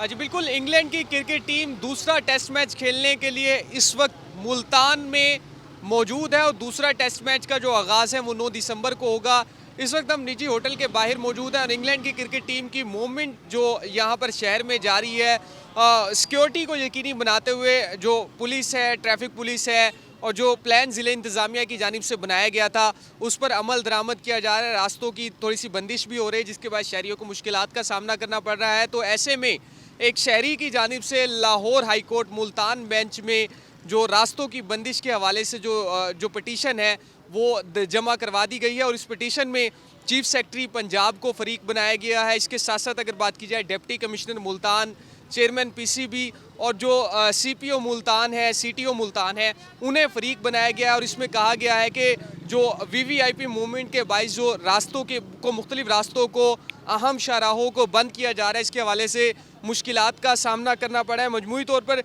जी बिल्कुल, इंग्लैंड की cricket team दूसरा टेस्ट मैच खेलने के लिए इस वक्त मुल्तान में मौजूद है और दूसरा टेस्ट मैच का जो आगाज़ है वो 9 दिसंबर को होगा। इस वक्त हम निजी होटल के बाहर मौजूद हैं और इंग्लैंड की क्रिकेट टीम की मूवमेंट जो यहाँ पर शहर में जारी है, सिक्योरिटी को यकीनी बनाते हुए जो पुलिस है, ट्रैफिक पुलिस है और जो प्लान ज़िले इंतज़ामिया की जानिब से बनाया गया था उस पर अमल दरामद किया जा रहा है। रास्तों की थोड़ी सी बंदिश भी हो रही है जिसके बाद शहरियों को मुश्किलात का सामना करना पड़ रहा है। तो ऐसे में एक शहरी की जानिब से Lahore high court Multan bench में जो रास्तों की बंदिश के हवाले से जो पटिशन है वो जमा करवा दी गई है और इस पटिशन में चीफ सेक्रेटरी पंजाब को फरीक बनाया गया है। इसके साथ साथ अगर बात की जाए deputy commissioner Multan, chairman PCB और जो सीपीओ मुल्तान है, सीटीओ मुल्तान है, उन्हें फरीक बनाया गया है और इसमें कहा गया है कि जो वीवीआईपी मूवमेंट के बाइस जो रास्तों को मुख्तलिफ रास्तों को अहम शाहराहों को बंद किया जा रहा है, इसके हवाले से मुश्किलात का सामना करना पड़ा है। मजमूई तौर पर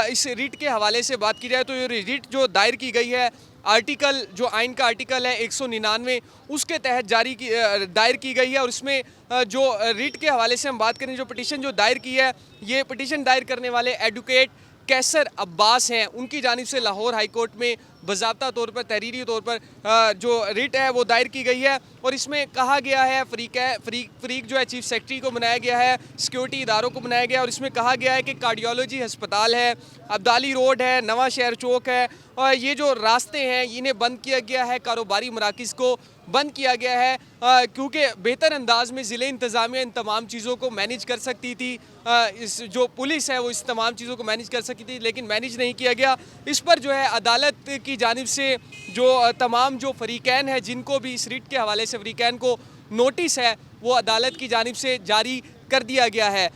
इस रिट के हवाले से बात की जाए तो ये रिट जो दायर की गई है आर्टिकल जो आइन का आर्टिकल है 199 उसके तहत दायर की गई है और इसमें जो रिट के हवाले से हम बात करें, जो पिटीशन जो दायर की है, ये पिटीशन दायर करने वाले एडवोकेट कैसर अब्बास हैं। उनकी जानिब से लाहौर हाई कोर्ट में बाज़ाब्ता तौर पर तहरीरी तौर पर जो रिट है वो दायर की गई है और इसमें कहा गया है फरीक जो है चीफ सेक्रेटरी को बनाया गया है, सिक्योरिटी इदारों को बनाया गया और इसमें कहा गया है कि कार्डियोलॉजी अस्पताल है, अब्दाली रोड है, नवा शहर चौक है और ये जो रास्ते हैं इन्हें बंद किया गया है, कारोबारी मराकिज़ को बंद किया गया है क्योंकि बेहतर अंदाज में ज़िले इंतज़ामिया इन तमाम चीज़ों को मैनेज कर सकती थी। इस जो पुलिस है वो इस तमाम चीज़ों को मैनेज कर सकती थी लेकिन मैनेज नहीं किया गया। इस पर जो है अदालत की जानिब से जो तमाम जो फरीकैन है जिनको भी इस रिट के हवाले से फरीकैन को नोटिस है वो अदालत की जानिब से जारी कर दिया गया है।